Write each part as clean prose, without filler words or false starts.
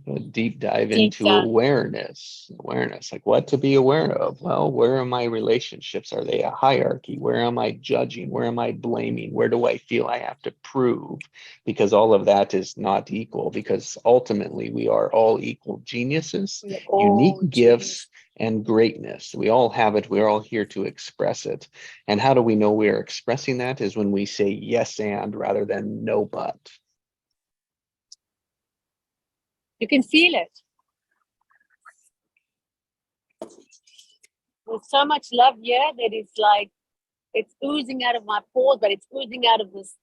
A deep dive Deep into dive. awareness, like what to be aware of. Well, where are my relationships? Are they a hierarchy? Where am I judging? Where am I blaming? Where do I feel I have to prove? Because all of that is not equal, because ultimately we are all equal geniuses, We're unique all gifts, genius. and greatness. We all have it. We're all here to express it. And how do we know we are expressing that? Is when we say yes and rather than no but. You can feel it. There's so much love here that it's like it's oozing out of my pores, but it's oozing out of this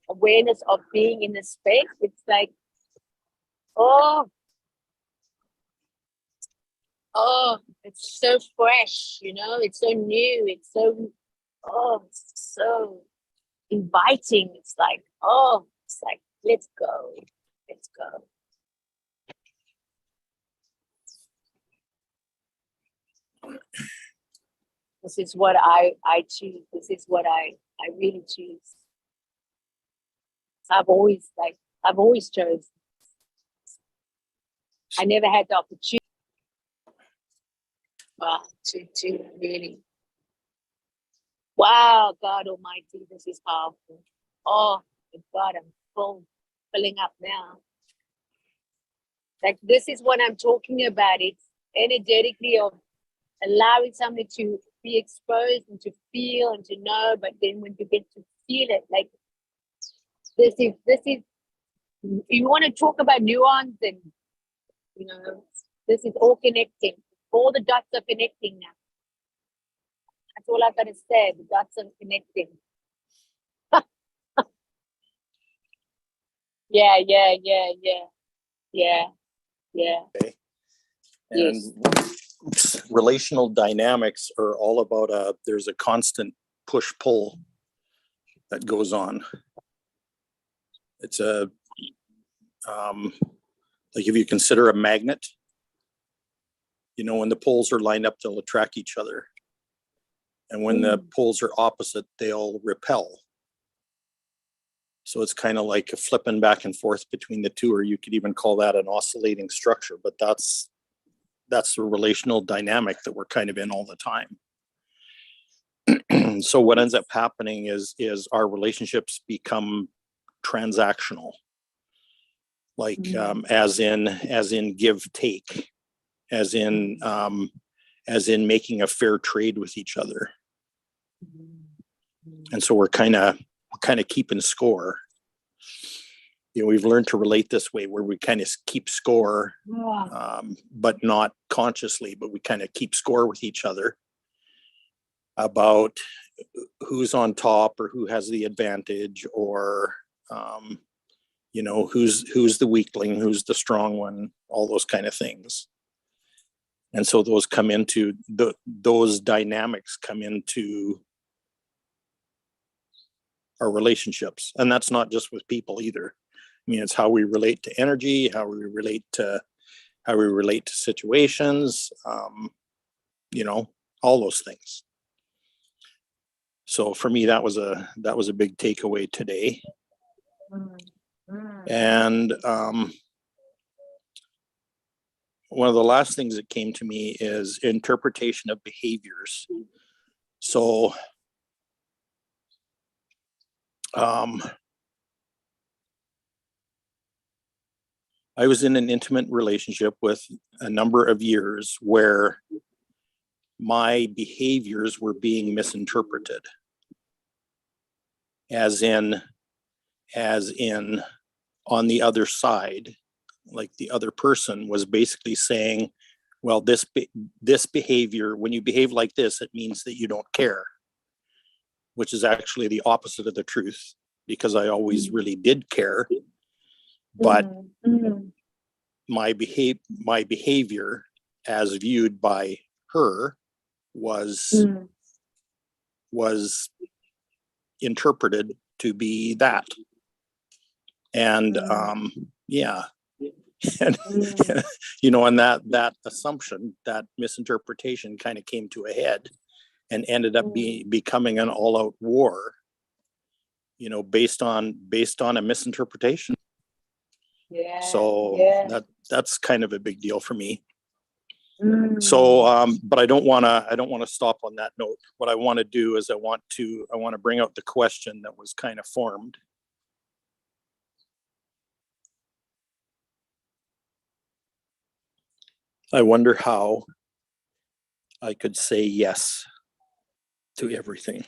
awareness of being in this space. It's like, oh, it's so fresh, it's so new, it's so inviting. It's like, let's go. Let's go. This is what I choose. This is what I really choose. I've always chosen. I never had the opportunity to really. Wow, God Almighty, this is powerful. Oh, God, I'm filling up now. Like, this is what I'm talking about. It's energetically of allowing something to be exposed and to feel and to know, but then when you get to feel it, like this is you want to talk about nuance and this is all connecting. All the dots are connecting now. That's all I gotta say. The dots are connecting. Yeah. Okay. And Yes. relational dynamics are all about there's a constant push-pull that goes on. It's like if you consider a magnet, when the poles are lined up, they'll attract each other. And when the poles are opposite, they'll repel. So it's kind of like a flipping back and forth between the two, or you could even call that an oscillating structure, but that's the relational dynamic that we're kind of in all the time. So what ends up happening is our relationships become transactional, like as in give take, as in making a fair trade with each other. And so we're kind of keeping score. We've learned to relate this way, where we kind of keep score, but not consciously, but we kind of keep score with each other about who's on top or who has the advantage, or who's the weakling, who's the strong one, all those kind of things. And so those dynamics come into our relationships. And that's not just with people either. I mean, it's how we relate to energy, how we relate to situations, all those things. So for me, that was a big takeaway today. And one of the last things that came to me is interpretation of behaviors. So I was in an intimate relationship with a number of years where my behaviors were being misinterpreted, as in on the other side, like the other person was basically saying, well, this behavior, when you behave like this, it means that you don't care, which is actually the opposite of the truth, because I always really did care. But my behavior as viewed by her was interpreted to be that. And and and that assumption, that misinterpretation kind of came to a head and ended up becoming an all-out war, based on a misinterpretation. Yeah. So yeah. that's kind of a big deal for me. Mm. So, but I don't want to stop on that note. What I want to do is I want to bring out the question that was kind of formed. I wonder how I could say yes to everything.